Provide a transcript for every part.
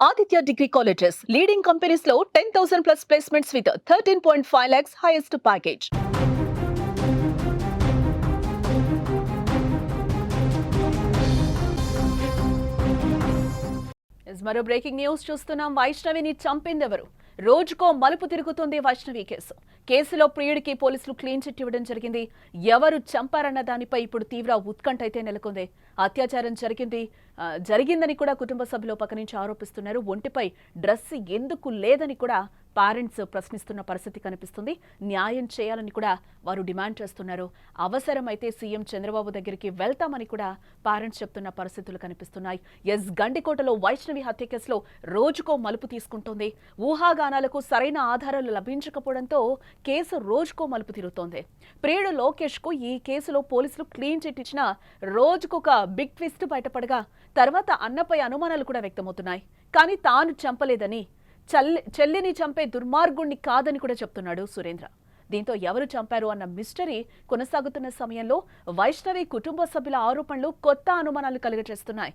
Aditya Degree Colleges, leading companies low 10,000 plus placements with 13.5 lakhs highest package. మరో breaking news చూస్తున్నాం. వైష్ణవిని చంపిందెవరు? రోజుకో మలుపు తిరుగుతుంది వైష్ణవి కేసు. కేసులో ప్రియుడికి పోలీసులు క్లీన్ చిట్ ఇవ్వడం జరిగింది. ఎవరు చంపారన్న దానిపై ఇప్పుడు తీవ్ర ఉత్కంఠ అయితే నెలకొంది. అత్యాచారం జరిగిందని కూడా కుటుంబ సభ్యులు పక్క నుంచి ఆరోపిస్తున్నారు. ఒంటిపై డ్రెస్ ఎందుకు లేదని కూడా పేరెంట్స్ ప్రశ్నిస్తున్న పరిస్థితి కనిపిస్తుంది. న్యాయం చేయాలని కూడా వారు డిమాండ్ చేస్తున్నారు. అవసరమైతే సీఎం చంద్రబాబు దగ్గరికి వెళ్తామని కూడా పేరెంట్స్ చెప్తున్న పరిస్థితులు కనిపిస్తున్నాయి. గండికోటలో వైష్ణవి హత్య కేసులో రోజుకో మలుపు తీసుకుంటోంది. ఊహాగానాలకు సరైన ఆధారాలు లభించకపోవడంతో కేసు రోజుకో మలుపు తిరుగుతోంది. ప్రియుడు లోకేష్ కు ఈ కేసులో పోలీసులు క్లీన్ చిట్ ఇచ్చిన రోజుకొక బిగ్ ట్విస్ట్ బయటపడగా తర్వాత అన్నపై అనుమానాలు కూడా వ్యక్తమవుతున్నాయి. కానీ తాను చంపలేదని, చెల్లిని చంపే దుర్మార్గుణ్ణి కాదని కూడా చెప్తున్నాడు సురేంద్ర. దీంతో ఎవరు చంపారు అన్న మిస్టరీ కొనసాగుతున్న సమయంలో వైష్ణవి కుటుంబ సభ్యుల ఆరోపణలు కొత్త అనుమానాలు కలుగజేస్తున్నాయి.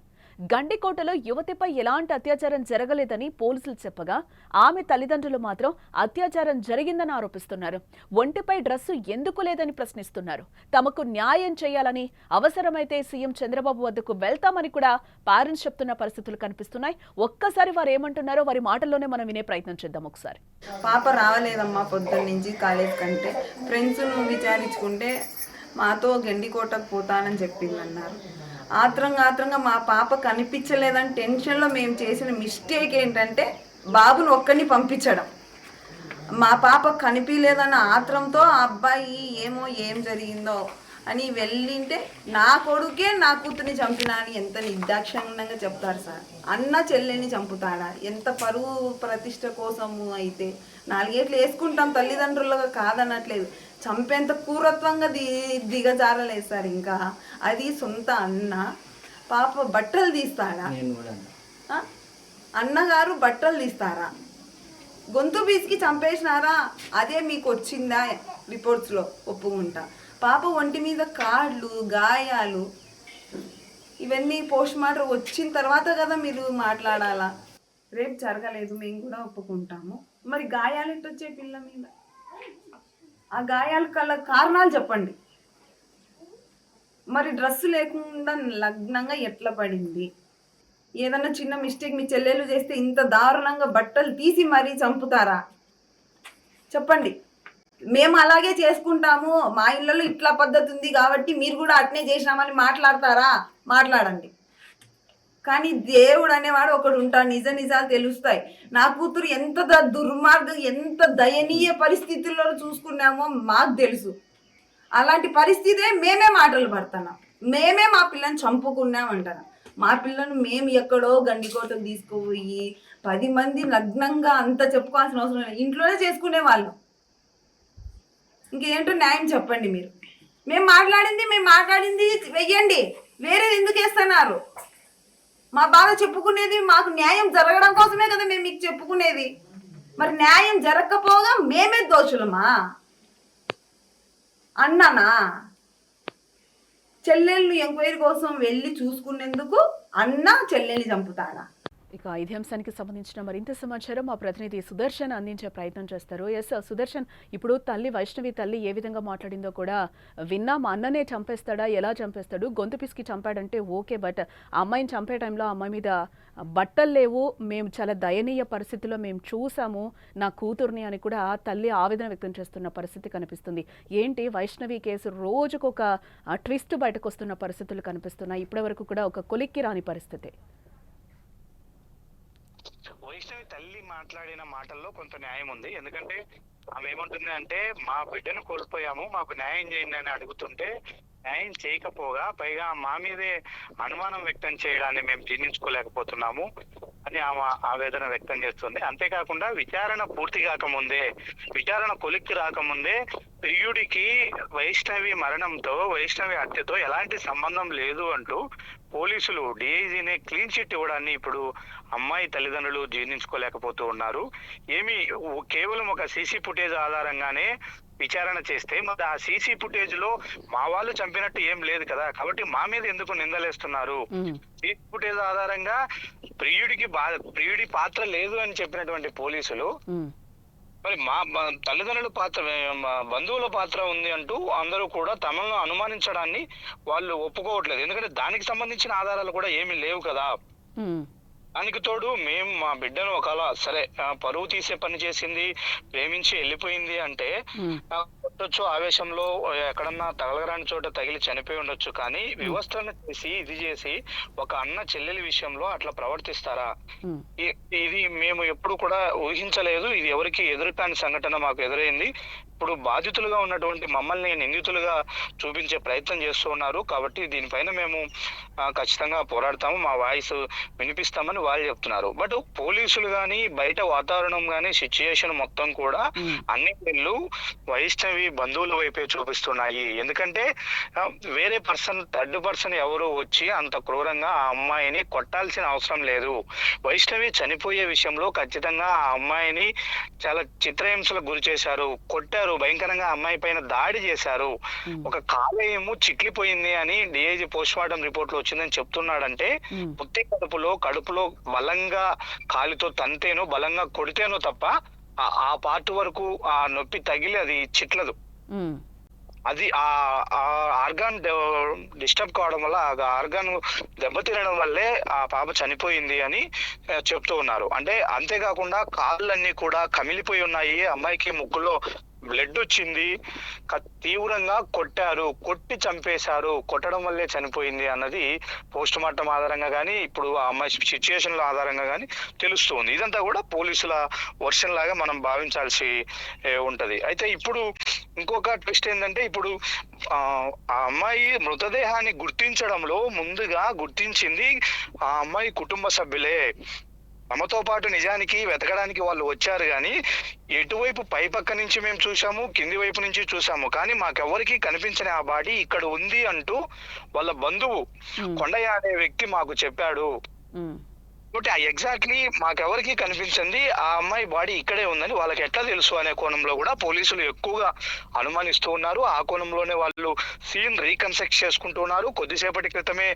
గండికోటలో యువతిపై ఎలాంటి అత్యాచారం జరగలేదని పోలీసులు చెప్పగా ఆమె తల్లిదండ్రులు మాత్రం అత్యాచారం జరిగిందని ఆరోపిస్తున్నారు. ఒంటిపై డ్రెస్సు ఎందుకు లేదని ప్రశ్నిస్తున్నారు. తమకు న్యాయం చేయాలని, అవసరమైతే సీఎం చంద్రబాబు వద్దకు వెళ్తామని కూడా పేరెంట్స్ చెప్తున్న పరిస్థితులు కనిపిస్తున్నాయి. ఒక్కసారి వారు ఏమంటున్నారో వారి మాటల్లోనే మనం వినే ప్రయత్నం చేద్దాం. ఒకసారి పాప రావలేదమ్మా పొద్దున్న నుంచి కాలేజ్ కంటే, ఫ్రెండ్స్ విచారించుకుంటే మాతో గండికోటకు పోతానని చెప్పిందన్నారు. ఆత్రంగా మా పాప కనిపించలేదని టెన్షన్లో మేము చేసిన మిస్టేక్ ఏంటంటే బాబును ఒక్కడిని పంపించడం. మా పాప కనిపించలేదన్న ఆత్రంతో ఆ అబ్బాయి ఏం జరిగిందో అని వెళ్ళింటే నా కొడుకే నా కూతుర్ని చంపినా అని ఎంత నిర్దాక్షిణ్యంగా చెప్తారు సార్. అన్న చెల్లెని చంపుతాడా? ఎంత పరువు ప్రతిష్ట కోసము అయితే 4 ఏళ్ళు వేసుకుంటాం, తల్లిదండ్రులుగా కాదనట్లేదు. చంపేంత క్రూరత్వంగా దిగజారలేదు సార్. ఇంకా అది సొంత అన్న. పాప బట్టలు తీస్తాడా? అన్నగారు బట్టలు తీస్తారా? గొంతు బీసికి చంపేసినారా? అదే మీకు వచ్చిందా రిపోర్ట్స్లో? ఒప్పుకుంటా. పాప ఒంటి మీద కాళ్ళు, గాయాలు, ఇవన్నీ పోస్ట్ మార్టం వచ్చిన తర్వాత కదా మీరు మాట్లాడాలా. రేపు జరగలేదు, మేము కూడా ఒప్పుకుంటాము. మరి గాయాలు ఎట్టొచ్చే పిల్ల మీద? ఆ గాయాలు కల కారణాలు చెప్పండి. మరి డ్రెస్ లేకుండా లగ్నంగా ఎట్లా పడింది? ఏదన్నా చిన్న మిస్టేక్ మీ చెల్లెలు చేస్తే ఇంత దారుణంగా బట్టలు తీసి మరీ చంపుతారా? చెప్పండి. మేము అలాగే చేసుకుంటాము, మా ఇళ్ళలో ఇట్లా పద్ధతి ఉంది కాబట్టి మీరు కూడా అట్నే చేసినామని మాట్లాడతారా? మాట్లాడండి. కానీ దేవుడు అనేవాడు ఒకడు ఉంటాడు. నిజాలు తెలుస్తాయి. నా కూతురు ఎంత దుర్మార్గం, ఎంత దయనీయ పరిస్థితుల్లో చూసుకున్నామో మాకు తెలుసు. అలాంటి పరిస్థితే మేమే మాటలు పడుతున్నాం. మేమే మా పిల్లని చంపుకున్నామంటారు. మా పిల్లను మేము ఎక్కడో గండికోటకు తీసుకుపోయి 10 మంది నగ్నంగా అంత చెప్పుకోవాల్సిన అవసరం లేదు. ఇంట్లోనే చేసుకునే వాళ్ళం. ఇంకేంటో న్యాయం చెప్పండి మీరు. మేము మాట్లాడింది వెయ్యండి. వేరేది ఎందుకు వేస్తున్నారు? మా బాధ చెప్పుకునేది మాకు న్యాయం జరగడం కోసమే కదా మేము మీకు చెప్పుకునేది. మరి న్యాయం జరగకపోగా మేమే దోషులమా? అన్ననా? చెల్లెళ్ళు ఎంక్వైరీ కోసం వెళ్ళి చూసుకునేందుకు అన్న చెల్లెల్ని చంపుతాడా? ఇక ఇదే అంశానికి సంబంధించిన మరింత సమాచారం మా ప్రతినిధి సుదర్శన్ అందించే ప్రయత్నం చేస్తారు. ఎస్ సుదర్శన్, ఇప్పుడు వైష్ణవి తల్లి ఏ విధంగా మాట్లాడిందో కూడా విన్నాం. అన్ననే చంపేస్తాడా? ఎలా చంపేస్తాడు? గొంతు పిసికి చంపాడంటే ఓకే, బట్ అమ్మాయిని చంపే టైంలో అమ్మాయి మీద బట్టలు లేవు, మేము చాలా దయనీయ పరిస్థితిలో మేము చూసాము నా కూతుర్ని అని కూడా తల్లి ఆవేదన వ్యక్తం చేస్తున్న పరిస్థితి కనిపిస్తుంది. ఏంటి వైష్ణవి కేసు రోజుకొక ట్విస్ట్ బయటకు వస్తున్న పరిస్థితులు కనిపిస్తున్నాయి. ఇప్పటి వరకు కూడా ఒక కొలిక్కి రాని పరిస్థితి. వైష్ణవి తల్లి మాట్లాడిన మాటల్లో కొంత న్యాయం ఉంది. ఎందుకంటే ఆమె ఏమంటుంది అంటే, మా బిడ్డను కోల్పోయాము, మాకు న్యాయం చేయండి అని అడుగుతుంటే న్యాయం చేయకపోగా పైగా మా మీదే అనుమానం వ్యక్తం చేయడాన్ని మేము జీర్ణించుకోలేకపోతున్నాము అని ఆమె ఆవేదన వ్యక్తం చేస్తుంది. అంతేకాకుండా విచారణ పూర్తి కాకముందే, విచారణ కొలిక్కి రాకముందే ప్రియుడికి వైష్ణవి మరణంతో, వైష్ణవి హత్యతో ఎలాంటి సంబంధం లేదు అంటూ పోలీసులు డిఐజీనే క్లీన్ చిట్ ఇవ్వడాన్ని ఇప్పుడు అమ్మాయి తల్లిదండ్రులు జీర్ణించుకోలేకపోతూ ఉన్నారు. కేవలం ఒక సీసీ ఫుటేజ్ ఆధారంగానే విచారణ చేస్తే మరి ఆ సీసీ ఫుటేజ్ లో మా వాళ్ళు చంపినట్టు ఏం లేదు కదా, కాబట్టి మా మీద ఎందుకు నిందలేస్తున్నారు? సీసీ ఫుటేజ్ ఆధారంగా ప్రియుడి పాత్ర లేదు అని చెప్పినటువంటి పోలీసులు మరి మా తల్లిదండ్రుల పాత్ర, మా బంధువుల పాత్ర ఉంది అంటూ అందరూ కూడా తమను అనుమానించడాన్ని వాళ్ళు ఒప్పుకోవట్లేదు. ఎందుకంటే దానికి సంబంధించిన ఆధారాలు కూడా ఏమీ లేవు కదా. దానికి తోడు మేము మా బిడ్డను ఒకవేళ సరే పరువు తీసే పని చేసింది, ప్రేమించి వెళ్ళిపోయింది అంటే కొట్టొచ్చు, ఆవేశంలో ఎక్కడన్నా తగలగరాని చోట తగిలి చనిపోయి ఉండొచ్చు. కానీ వ్యవస్థను చేసి ఇది చేసి ఒక అన్న చెల్లెలి విషయంలో అట్లా ప్రవర్తిస్తారా? ఇది మేము ఎప్పుడు కూడా ఊహించలేదు. ఇది ఎవరికి ఎదురుకాని సంఘటన మాకు ఎదురైంది. ఇప్పుడు బాధితులుగా ఉన్నటువంటి మమ్మల్ని నిందితులుగా చూపించే ప్రయత్నం చేస్తూ ఉన్నారు. కాబట్టి దీనిపైన మేము ఖచ్చితంగా పోరాడతాము, మా వాయిస్ వినిపిస్తామని వాళ్ళు చెప్తున్నారు. బట్ పోలీసులు కానీ బయట వాతావరణం కానీ సిచ్యుయేషన్ మొత్తం కూడా అన్ని వీళ్ళు వైష్ణవి బంధువుల వైపే చూపిస్తున్నాయి. ఎందుకంటే వేరే థర్డ్ పర్సన్ ఎవరు వచ్చి అంత క్రూరంగా ఆ అమ్మాయిని కొట్టాల్సిన అవసరం లేదు. వైష్ణవి చనిపోయే విషయంలో ఖచ్చితంగా ఆ అమ్మాయిని చాలా చిత్రహింసలకు గురి చేశారు, కొట్టారు, భయంకరంగా అమ్మాయి పైన దాడి చేశారు. ఒక కాలేయము చిట్లిపోయింది అని డిఐజీ పోస్ట్ మార్టం రిపోర్ట్ లో వచ్చిందని చెప్తున్నాడంటే పుత్తి కడుపులో బలంగా కాలితో తంతేనో బలంగా కొడితేనో తప్ప ఆ పార్ట్ వరకు ఆ నొప్పి తగిలి అది చిట్లదు. అది ఆ ఆర్గాన్ డిస్టర్బ్ కావడం వల్ల, ఆ ఆర్గాన్ దెబ్బతినడం వల్లే ఆ పాప చనిపోయింది అని చెప్తూ ఉన్నారు. అంటే అంతేకాకుండా కాళ్ళన్నీ కూడా కమిలిపోయి ఉన్నాయి, అమ్మాయికి ముక్కులో బ్లడ్ వచ్చింది, తీవ్రంగా కొట్టారు, కొట్టి చంపేశారు, కొట్టడం వల్లే చనిపోయింది అన్నది పోస్ట్ మార్టం ఆధారంగా కానీ ఇప్పుడు ఆ అమ్మాయి సిచ్యుయేషన్ల ఆధారంగా కానీ తెలుస్తుంది. ఇదంతా కూడా పోలీసుల వర్షన్ లాగా మనం భావించాల్సి ఉంటది. అయితే ఇప్పుడు ఇంకొక ట్విస్ట్ ఏంటంటే ఇప్పుడు ఆ అమ్మాయి మృతదేహాన్ని గుర్తించడంలో ముందుగా గుర్తించింది ఆ అమ్మాయి కుటుంబ సభ్యులే. తమతో పాటు నిజానికి వెతకడానికి వాళ్ళు వచ్చారు, కానీ ఎటువైపు పై పక్క నుంచి మేము చూసాము, కింది వైపు నుంచి చూసాము, కానీ మాకెవరికి కనిపించిన ఆ బాడీ ఇక్కడ ఉంది అంటూ వాళ్ళ బంధువు కొండయ్య అనే వ్యక్తి మాకు చెప్పాడు. కాబట్టి ఎగ్జాక్ట్లీ మాకెవరికి కనిపించింది ఆ అమ్మాయి బాడీ ఇక్కడే ఉందని వాళ్ళకి ఎట్లా తెలుసు అనే కోణంలో కూడా పోలీసులు ఎక్కువగా అనుమానిస్తూ ఉన్నారు. ఆ కోణంలోనే వాళ్ళు సీన్ రీకన్స్ట్రక్ట్ చేసుకుంటూ ఉన్నారు. కొద్దిసేపటి క్రితమే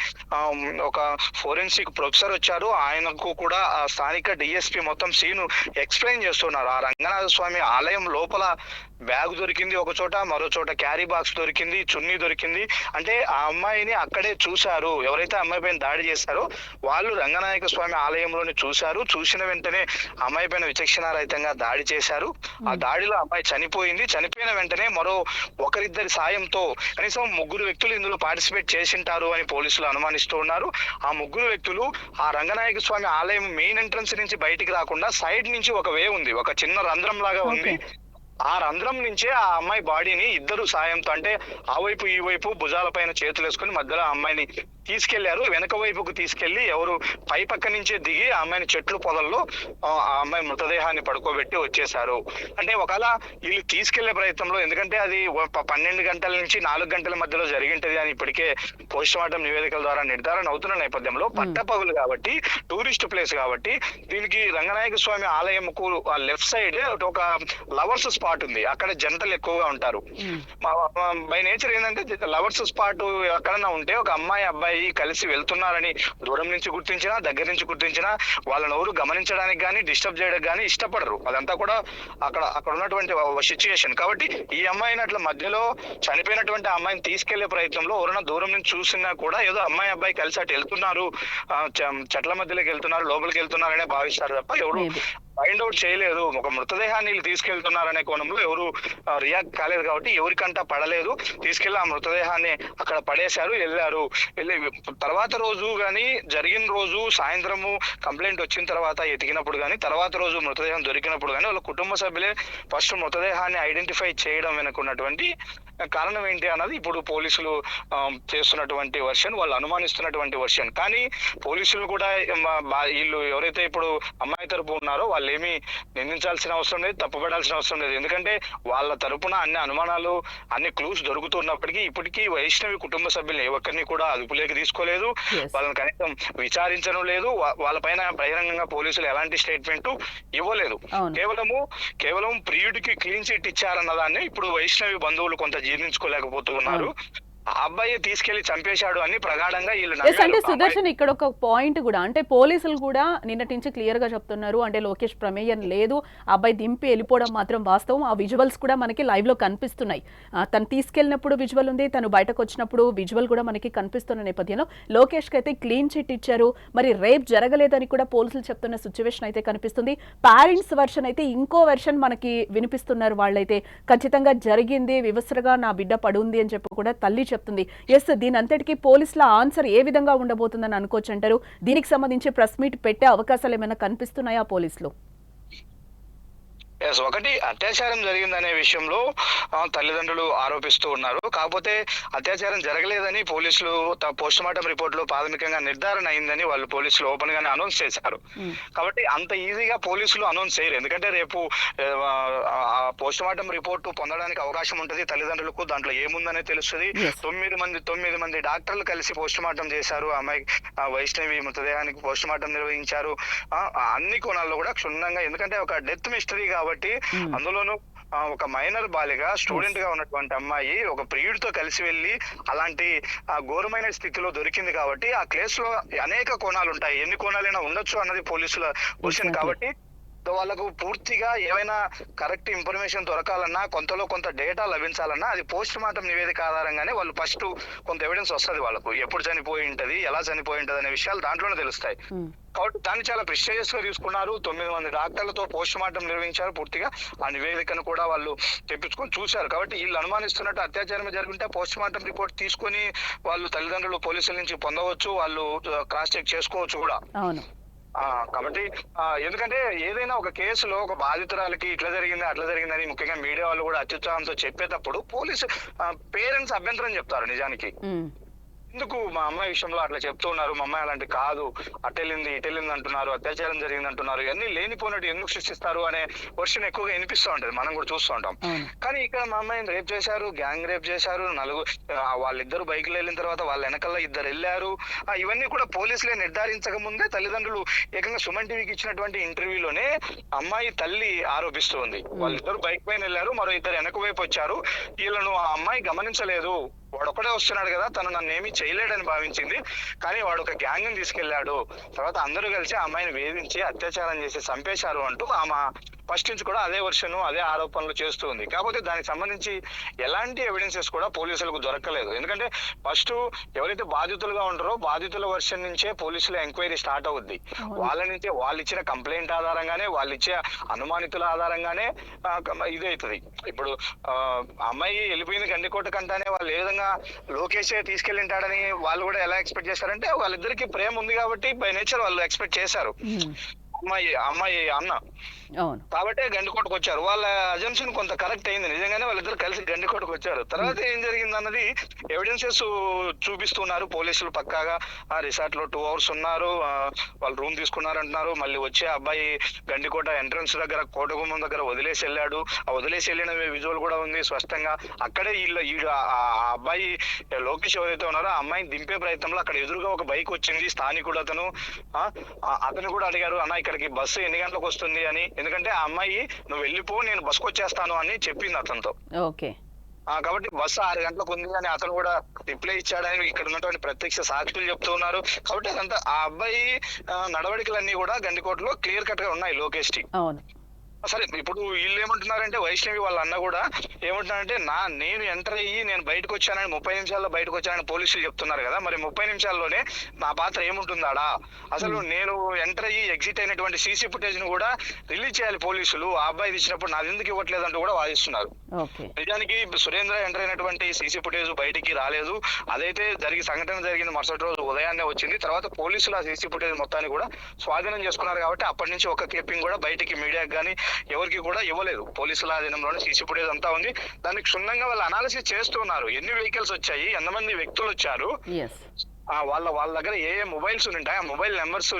ఒక ఫోరెన్సిక్ ప్రొఫెసర్ వచ్చారు, ఆయనకు కూడా ఆ స్థానిక డిఎస్పీ మొత్తం సీన్ ఎక్స్ప్లెయిన్ చేస్తున్నారు. ఆ రంగనాథ స్వామి ఆలయం లోపల బ్యాగ్ దొరికింది ఒక చోట, మరో చోట క్యారీ బాక్స్ దొరికింది, చున్నీ దొరికింది. అంటే ఆ అమ్మాయిని అక్కడే చూశారు, ఎవరైతే అమ్మాయి పైన దాడి చేశారో వాళ్ళు రంగనాయక స్వామి ఆలయంలోని చూశారు. చూసిన వెంటనే అమ్మాయి పైన విచక్షణారహితంగా దాడి చేశారు. ఆ దాడిలో అమ్మాయి చనిపోయింది. చనిపోయిన వెంటనే మరో ఒకరిద్దరి సాయంతో కనీసం 3 వ్యక్తులు ఇందులో పార్టిసిపేట్ చేసింటారు అని పోలీసులు అనుమానిస్తూ ఉన్నారు. ఆ 3 వ్యక్తులు ఆ రంగనాయక స్వామి ఆలయం మెయిన్ ఎంట్రన్స్ నుంచి బయటికి రాకుండా సైడ్ నుంచి ఒక వే ఉంది, ఒక చిన్న రంధ్రం లాగా ఉంది. ఆ రంధ్రం నుంచే ఆ అమ్మాయి బాడీని ఇద్దరు సాయంతో, అంటే ఆ వైపు ఈ వైపు భుజాల పైన చేతులు వేసుకుని మధ్యలో ఆ అమ్మాయిని తీసుకెళ్లారు. వెనక వైపుకు తీసుకెళ్లి ఎవరు పై పక్క నుంచే దిగి ఆ అమ్మాయిని చెట్లు పొదల్లో ఆ అమ్మాయి మృతదేహాన్ని పడుకోబెట్టి వచ్చేశారు. అంటే ఒకవేళ వీళ్ళు తీసుకెళ్లే ప్రయత్నంలో, ఎందుకంటే అది 12 గంటల నుంచి 4 గంటల మధ్యలో జరిగింటది అని ఇప్పటికే పోస్ట్ మార్టం నివేదికల ద్వారా నిర్ధారణ అవుతున్న నేపథ్యంలో పట్టపగులు కాబట్టి, టూరిస్ట్ ప్లేస్ కాబట్టి దీనికి రంగనాయక స్వామి ఆలయంకు లెఫ్ట్ సైడ్ ఒక లవర్స్ స్పాట్ ఉంది, అక్కడ జంటలు ఎక్కువగా ఉంటారు. బై నేచర్ ఏంటంటే లవర్స్ స్పాట్ ఎక్కడన్నా ఉంటే ఒక అమ్మాయి అబ్బాయి కలిసి వెళ్తున్నారని దూరం నుంచి గుర్తించినా దగ్గర నుంచి గుర్తించినా వాళ్ళని ఎవరు గమనించడానికి కానీ డిస్టర్బ్ చేయడానికి కానీ ఇష్టపడరు. అదంతా కూడా అక్కడ ఉన్నటువంటి సిచ్యుయేషన్. కాబట్టి ఈ అమ్మాయిని అట్లా మధ్యలో చనిపోయినటువంటి అమ్మాయిని తీసుకెళ్లే ప్రయత్నంలో ఎవరైనా దూరం నుంచి చూసినా కూడా ఏదో అమ్మాయి అబ్బాయి కలిసి అటు వెళ్తున్నారు, చెట్ల మధ్యలోకి వెళ్తున్నారు, లోపలికి వెళ్తున్నారనే భావిస్తారు తప్ప ఎవరు ఫైండ్ అవుట్ చేయలేదు. ఒక మృతదేహాన్ని తీసుకెళ్తున్నారనే కోణంలో ఎవరు రియాక్ట్ కాలేదు. కాబట్టి ఎవరికంటా పడలేదు, తీసుకెళ్లి ఆ మృతదేహాన్ని అక్కడ పడేశారు, వెళ్ళారు. తర్వాత రోజు కానీ జరిగిన రోజు సాయంత్రము కంప్లైంట్ వచ్చిన తర్వాత ఎతికినప్పుడు కానీ, తర్వాత రోజు మృతదేహం దొరికినప్పుడు కానీ వాళ్ళ కుటుంబ సభ్యులే ఫస్ట్ మృతదేహాన్ని ఐడెంటిఫై చేయడం వెనుకున్నటువంటి కారణం ఏంటి అన్నది ఇప్పుడు పోలీసులు చేస్తున్నటువంటి వర్షన్, వాళ్ళు అనుమానిస్తున్నటువంటి వర్షన్. కానీ పోలీసులు కూడా వీళ్ళు ఎవరైతే ఇప్పుడు అమ్మాయి తరపు ఉన్నారో వాళ్ళు ఏమీ నిందించాల్సిన అవసరం లేదు, తప్పుపడాల్సిన అవసరం లేదు. ఎందుకంటే వాళ్ళ తరపున అన్ని అనుమానాలు, అన్ని క్లూస్ దొరుకుతున్నప్పటికీ ఇప్పటికీ వైష్ణవి కుటుంబ సభ్యులు ఏ ఒక్కరిని కూడా అదుపులోకి తీసుకోలేదు, వాళ్ళని కనీసం విచారించడం లేదు, వాళ్ళపైన బహిరంగంగా పోలీసులు ఎలాంటి స్టేట్మెంట్ ఇవ్వలేదు. కేవలం ప్రియుడికి క్లీన్ చిట్ ఇచ్చారన్న దాన్ని ఇప్పుడు వైష్ణవి బంధువులు కొంత జీర్ణించుకోలేకపోతున్నారు. ఆ అబ్బాయి తీసుకెళ్లి చంపేశాడు అని ప్రగాఢంగా వీళ్ళు అంటే సుదర్శన్ ఇక్కడ ఒక పాయింట్ కూడా, అంటే పోలీసులు కూడా నిన్నటి నుంచి క్లియర్ గా చెప్తున్నారు, అంటే లోకేష్ ప్రమేయం లేదు, అబ్బాయి దింపి వెళ్ళిపోవడం మాత్రం వాస్తవం. ఆ విజువల్స్ కూడా మనకి లైవ్ లో కనిపిస్తున్నాయి. తను తీసుకెళ్ళినప్పుడు విజువల్ ఉంది, తను బయటకు వచ్చినప్పుడు విజువల్ కూడా మనకి కనిపిస్తున్న నేపథ్యంలో లోకేష్ కి అయితే క్లీన్ చిట్ ఇచ్చారు. మరి రేప్ జరగలేదని కూడా పోలీసులు చెప్తున్న సిచ్యువేషన్ అయితే కనిపిస్తుంది. పేరెంట్స్ వర్షన్ అయితే ఇంకో వెర్షన్ మనకి వినిపిస్తున్నారు. వాళ్ళైతే ఖచ్చితంగా జరిగింది, వివస్రగా నా బిడ్డ పడుంది అని చెప్పి కూడా తల్లి చెప్తుంది. ఎస్, దీని అంతటికీ పోలీసుల ఆన్సర్ ఏ విధంగా ఉండబోతుందని అనుకోవచ్చు అంటారు? దీనికి సంబంధించి ప్రెస్ మీట్ పెట్టే అవకాశాలు ఏమైనా కనిపిస్తున్నాయా పోలీసులు? ఒకటి, అత్యాచారం జరిగిందనే విషయంలో తల్లిదండ్రులు ఆరోపిస్తూ ఉన్నారు. కాకపోతే అత్యాచారం జరగలేదని పోలీసులు పోస్ట్ మార్టం రిపోర్ట్ లో ప్రాథమికంగా నిర్ధారణ అయిందని వాళ్ళు పోలీసులు ఓపెన్ గానే అనౌన్స్ చేశారు. కాబట్టి అంత ఈజీగా పోలీసులు అనౌన్స్ చేయరు. ఎందుకంటే రేపు పోస్ట్ మార్టం రిపోర్ట్ పొందడానికి అవకాశం ఉంటుంది తల్లిదండ్రులకు. దాంట్లో ఏముందనే తెలుస్తుంది. 9 మంది డాక్టర్లు కలిసి పోస్ట్ మార్టం చేశారు. అమ్మాయి వైష్ణవి మృతదేహానికి పోస్ట్ మార్టం నిర్వహించారు. అన్ని కోణాల్లో కూడా క్షుణ్ణంగా, ఎందుకంటే ఒక డెత్ మిస్టరీ కాబట్టి అందులోనూ ఒక మైనర్ బాలిక, స్టూడెంట్ గా ఉన్నటువంటి అమ్మాయి ఒక ప్రియుడితో కలిసి వెళ్ళి అలాంటి ఘోరమైన స్థితిలో దొరికింది కాబట్టి ఆ కేసు లో అనేక కోణాలు ఉంటాయి. ఎన్ని కోణాలైనా ఉండొచ్చు అన్నది పోలీసుల క్వశ్చన్. కాబట్టి వాళ్ళకు పూర్తిగా ఏమైనా కరెక్ట్ ఇన్ఫర్మేషన్ దొరకాలన్నా, కొంతలో కొంత డేటా లభించాలన్నా అది పోస్ట్ మార్టం నివేదిక ఆధారంగానే వాళ్ళు ఫస్ట్ కొంత ఎవిడెన్స్ వస్తుంది వాళ్ళకు. ఎప్పుడు చనిపోయి ఉంటది, ఎలా చనిపోయి ఉంటది అనే విషయాలు దాంట్లోనే తెలుస్తాయి. కాబట్టి దాన్ని చాలా ప్రిస్టేజియస్ గా తీసుకున్నారు. 9 మంది డాక్టర్లతో పోస్ట్ మార్టం నిర్వహించారు. పూర్తిగా ఆ నివేదికను కూడా వాళ్ళు తెప్పించుకొని చూశారు. కాబట్టి వీళ్ళు అనుమానిస్తున్నట్టు అత్యాచారం జరుగుంటే పోస్ట్ మార్టం రిపోర్ట్ తీసుకొని వాళ్ళు తల్లిదండ్రులు పోలీసుల నుంచి పొందవచ్చు, వాళ్ళు క్రాస్ చెక్ చేసుకోవచ్చు కూడా. కాబట్టి ఎందుకంటే ఏదైనా ఒక కేసులో ఒక బాధితురాలకి ఇట్లా జరిగింది అట్లా జరిగిందని ముఖ్యంగా మీడియా వాళ్ళు కూడా అత్యుత్సాహంతో చెప్పేటప్పుడు పోలీసు పేరెంట్స్ అభ్యంతరం చెప్తారు. నిజానికి ఎందుకు మా అమ్మాయి విషయంలో అట్లా చెప్తూ ఉన్నారు, మా అమ్మాయి అలాంటి కాదు, ఇటెళ్ళింది అంటున్నారు, అత్యాచారం జరిగింది అంటున్నారు, ఇవన్నీ లేనిపోయినట్టు ఎందుకు సృష్టిస్తారు అనే వర్షన్ ఎక్కువగా వినిపిస్తూ ఉంటది, మనం కూడా చూస్తూ ఉంటాం. కానీ ఇక్కడ మా అమ్మాయిని రేప్ చేశారు, గ్యాంగ్ రేప్ చేశారు, వాళ్ళిద్దరు బైక్లో వెళ్ళిన తర్వాత వాళ్ళ వెనకాల 2 వెళ్ళారు. ఇవన్నీ కూడా పోలీసులే నిర్ధారించక ముందే తల్లిదండ్రులు ఏకంగా సుమన్ టీవీకి ఇచ్చినటువంటి ఇంటర్వ్యూలోనే అమ్మాయి తల్లి ఆరోపిస్తుంది. వాళ్ళిద్దరు బైక్ పైన వెళ్ళారు, మరో 2 వెనక వైపు వచ్చారు, వీళ్ళను ఆ అమ్మాయి గమనించలేదు, వాడొక్కడే వస్తున్నాడు కదా, తను నన్ను ఏమీ చేయలేడని భావించింది, కానీ వాడు ఒక గ్యాంగ్ ని తీసుకెళ్లాడు, తర్వాత అందరూ కలిసి ఆ అమ్మాయిని వేధించి అత్యాచారం చేసి చంపేశారు అంటూ ఆమె ఫస్ట్ నుంచి కూడా అదే వర్షన్, అదే ఆరోపణలు చేస్తుంది. కాకపోతే దానికి సంబంధించి ఎలాంటి ఎవిడెన్సెస్ కూడా పోలీసులకు దొరకలేదు. ఎందుకంటే ఫస్ట్ ఎవరైతే బాధితులుగా ఉంటారో బాధితుల వర్షన్ నుంచే పోలీసుల ఎంక్వైరీ స్టార్ట్ అవుద్ది. వాళ్ళ నుంచే వాళ్ళు ఇచ్చిన కంప్లైంట్ ఆధారంగానే, వాళ్ళు ఇచ్చే అనుమానితుల ఆధారంగానే ఇదవుతుంది. ఇప్పుడు అమ్మాయి వెళ్ళిపోయింది గండికోట కంటానే వాళ్ళు ఏ విధంగా లోకేష్ తీసుకెళ్ళింటాడని వాళ్ళు కూడా ఎలా ఎక్స్పెక్ట్ చేశారంటే వాళ్ళిద్దరికి ప్రేమ ఉంది కాబట్టి బై నేచర్ వాళ్ళు ఎక్స్పెక్ట్ చేశారు. అమ్మాయి అన్న కాబట్టి గండికోటకు వచ్చారు. వాళ్ళ అజంప్షన్ కొంత కరెక్ట్ అయింది, నిజంగానే వాళ్ళిద్దరు కలిసి గండికోటకు వచ్చారు. తర్వాత ఏం జరిగింది అన్నది ఎవిడెన్సెస్ చూపిస్తున్నారు పోలీసులు. పక్కాగా ఆ రిసార్ట్ లో 2 hours ఉన్నారు, వాళ్ళు రూమ్ తీసుకున్నారు అంటున్నారు. మళ్ళీ వచ్చే అబ్బాయి గండికోట ఎంట్రన్స్ దగ్గర కోటగుమ్మం దగ్గర వదిలేసి వెళ్ళాడు. ఆ వదిలేసి వెళ్ళిన విజువల్ కూడా ఉంది స్పష్టంగా. అక్కడే ఆ అబ్బాయి లోకేష్ ఎవరైతే ఉన్నారో ఆ అమ్మాయిని దింపే ప్రయత్నంలో అక్కడ ఎదురుగా ఒక బైక్ వచ్చింది. స్థానికుడు అతను కూడా అడిగారు, అన్న ఇక్కడికి బస్సు ఎన్ని గంటలకు వస్తుంది అని. ఎందుకంటే ఆ అమ్మాయి నువ్వు వెళ్ళిపో, నేను బస్సుకు వచ్చేస్తాను అని చెప్పింది అతనితో. కాబట్టి బస్సు 6 గంటలకు ఉంది అని అతను కూడా రిప్లై ఇచ్చాడని ఇక్కడ ఉన్నటువంటి ప్రత్యక్ష సాక్షులు చెప్తూ ఉన్నారు. కాబట్టి అదంతా ఆ అబ్బాయి నడవడికలన్నీ కూడా గండికోటలో క్లియర్ కట్ గా ఉన్నాయి లోకేష్ కి. సరే, ఇప్పుడు వీళ్ళు ఏమంటున్నారంటే వైష్ణవి వాళ్ళ అన్న కూడా ఏమంటున్నారంటే నేను ఎంటర్ అయ్యి నేను బయటకు వచ్చానని 30 నిమిషాల్లో బయటకు వచ్చానని పోలీసులు చెప్తున్నారు కదా, మరి 30 నిమిషాల్లోనే నా పాత్ర ఏముంటుందాడా? అసలు నేను ఎంటర్ అయ్యి ఎగ్జిట్ అయినటువంటి సీసీ ఫుటేజ్ ను కూడా రిలీజ్ చేయాలి పోలీసులు. ఆ అబ్బాయి ఇచ్చినప్పుడు నాది ఎందుకు ఇవ్వట్లేదంటూ కూడా వాదిస్తున్నారు. నిజానికి సురేంద్ర ఎంటర్ అయినటువంటి సీసీ ఫుటేజ్ బయటికి రాలేదు. అదైతే సంఘటన జరిగింది మరుసటి రోజు ఉదయాన్నే వచ్చింది. తర్వాత పోలీసులు ఆ సీసీ ఫుటేజ్ మొత్తాన్ని కూడా స్వాధీనం చేసుకున్నారు. కాబట్టి అప్పటి నుంచి ఒక క్లిప్పింగ్ కూడా బయటికి మీడియాకి కానీ ఎవరికి కూడా ఇవ్వలేదు. పోలీసుల ఆధీనంలోనే సీసీ ఫుటేజ్ అంతా ఉంది. దానికి క్షుణ్ణంగా వాళ్ళు అనాలిసిస్ చేస్తున్నారు. ఎన్ని వెహికల్స్ వచ్చాయి, ఎంతమంది వ్యక్తులు వచ్చారు, ఎస్ వాళ్ళ దగ్గర ఏ మొబైల్స్ ఉంటాయి, ఆ mobile numbers,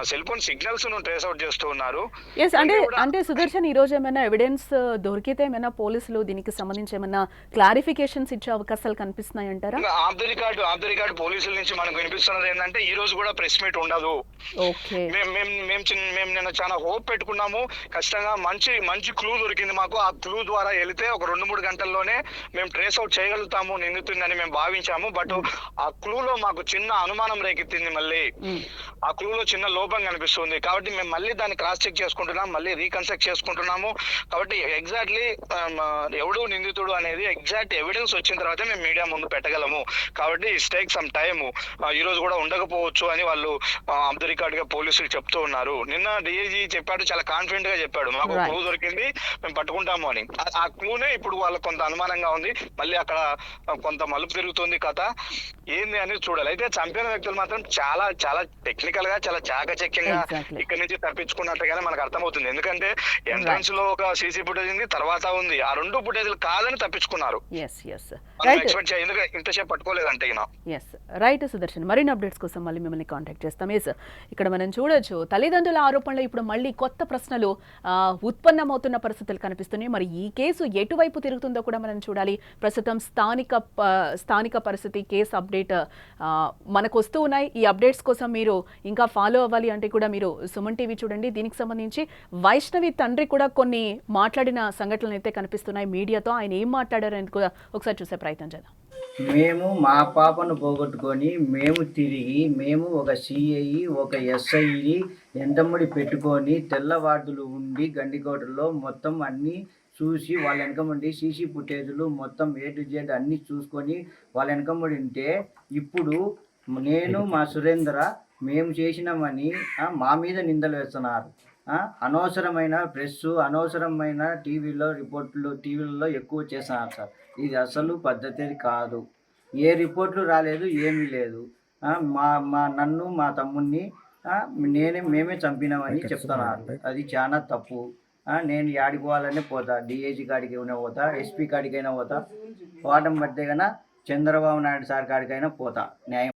cell phone signals trace out చేస్తూ ఉన్నారు. ఎస్ అంటే సుదర్శన్, ఈ రోజు ఏమైనా ఎవిడెన్స్ దొరికితే ఏమైనా పోలీసులు దీనికి సంబంధించి ఏమైనా క్లారిఫికేషన్స్ ఇచ్చే అవకాశాలు కనిపిస్తున్నాయి అంటారా? ఆఫ్ ది రికార్డ్ పోలీసుల నుంచి మనకు వినిపిస్తున్నది ఏంటంటే ఈ రోజు కూడా ప్రెస్ మీట్ ఉండదు. ఓకే, మేము నిన్న చాలా హోప్ పెట్టుకున్నాము. ఖచ్చితంగా మంచి క్లూ దొరికింది మాకు. ఆ క్లూ ద్వారా వెళితే ఒక 2-3 గంటల్లోనే మేము ట్రేస్ అవుట్ చేయగలుగుతాము నిందితుందని మేము భావించాము. బట్ ఆ క్లూలో మాకు చిన్న అనుమానం రేకెత్తింది. మళ్ళీ ఆ క్లూలో చిన్న లోపం కనిపిస్తుంది. కాబట్టి మేము మళ్ళీ దాన్ని క్రాస్ చెక్ చేసుకుంటున్నాం, మళ్ళీ రీకన్స్ట్రక్ట్ చేసుకుంటున్నాము. కాబట్టి ఎగ్జాక్ట్లీ ఎవడు నిందితుడు అనేది ఎగ్జాక్ట్ ఎవిడెన్స్ వచ్చిన తర్వాత మేము మీడియా ముందు పెట్టగలము. కాబట్టి టేక్ సమ్ టైమ్, ఈ రోజు కూడా ఉండకపోవచ్చు అని వాళ్ళు ఆఫ్ ది రికార్డ్ గా పోలీసులు చెప్తూ ఉన్నారు. నిన్న డిఐజీ చెప్పాడు, చాలా కాన్ఫిడెంట్ గా చెప్పాడు, మాకు క్లూ దొరికింది, మేము పట్టుకుంటాము అని. ఆ క్లూనే ఇప్పుడు వాళ్ళకి కొంత అనుమానంగా ఉంది. మళ్ళీ అక్కడ కొంత మలుపు తిరుగుతుంది కథ. ఏంది అనేది చూడాలి. అయితే చంపిన వ్యక్తులు మాత్రం చాలా చాలా టెక్నికల్ గా, చాలా చాకచక్యంగా ఇక్కడ నుంచి తప్పించుకున్నట్టుగానే మనకు అర్థమవుతుంది. ఎందుకంటే ఎంట్రన్స్ లో ఒక సీసీ ఫుటేజ్ ఉంది, తర్వాత ఉంది. ఆ 2 ఫుటేజ్లు కాదని తప్పించుకున్నారు. ఎక్స్పెక్ట్ చేయాలి, ఎందుకంటే ఇంతసేపు పట్టుకోలేదంటే. రైట్ సుదర్శన్, మరిన్ని అప్డేట్స్ కోసం మళ్ళీ మిమ్మల్ని కాంటాక్ట్ చేస్తాం. ఇక్కడ మనం చూడొచ్చు, తల్లిదండ్రుల ఆరోపణలు ఇప్పుడు మళ్ళీ కొత్త ప్రశ్నలు ఉత్పన్నమవుతున్న పరిస్థితులు కనిపిస్తున్నాయి. మరి ఈ కేసు ఎటువైపు తిరుగుతుందో కూడా మనం చూడాలి. ప్రస్తుతం స్థానిక పరిస్థితి, కేసు అప్డేట్ మనకు వస్తూ ఉన్నాయి. ఈ అప్డేట్స్ కోసం మీరు ఇంకా ఫాలో అవ్వాలి అంటే కూడా మీరు సుమన్ టీవీ చూడండి. దీనికి సంబంధించి వైష్ణవి తండ్రి కూడా కొన్ని మాట్లాడిన సంఘటనలు అయితే కనిపిస్తున్నాయి మీడియాతో. ఆయన ఏం మాట్లాడారని కూడా ఒకసారి చూసే ప్రయత్నం చేద్దాం. మేము మా పాపను పోగొట్టుకొని మేము ఒక సిఐ, ఒక ఎస్ఐని ఎంతమ్మడి పెట్టుకొని తెల్లవార్డులు ఉండి గండికోటలో మొత్తం అన్నీ చూసి వాళ్ళ వెనకమండి సీసీ ఫుటేజ్లు మొత్తం A to Z అన్నీ చూసుకొని వాళ్ళ వెనకమండి ఉంటే ఇప్పుడు నేను మా సురేంద్ర మేము చేసినామని మా మీద నిందలు వేస్తున్నారు. అనవసరమైన ప్రెస్, అనవసరమైన టీవీలలో ఎక్కువ చేస్తున్నారు సార్. ఇది అసలు పద్ధతి కాదు. ఏ రిపోర్ట్లు రాలేదు, ఏమీ లేదు. నన్ను మా తమ్ముడిని మేమే చంపినామని చెప్తున్నారు. అది చాలా తప్పు. నేను యాడికి పోవాలనే పోతా, డిఐజీ కాడికైనా పోతా, ఎస్పీ కాడికైనా పోతా, వాటం పడితే కన్నా చంద్రబాబు నాయుడు సార్ కాడికైనా పోతా న్యాయం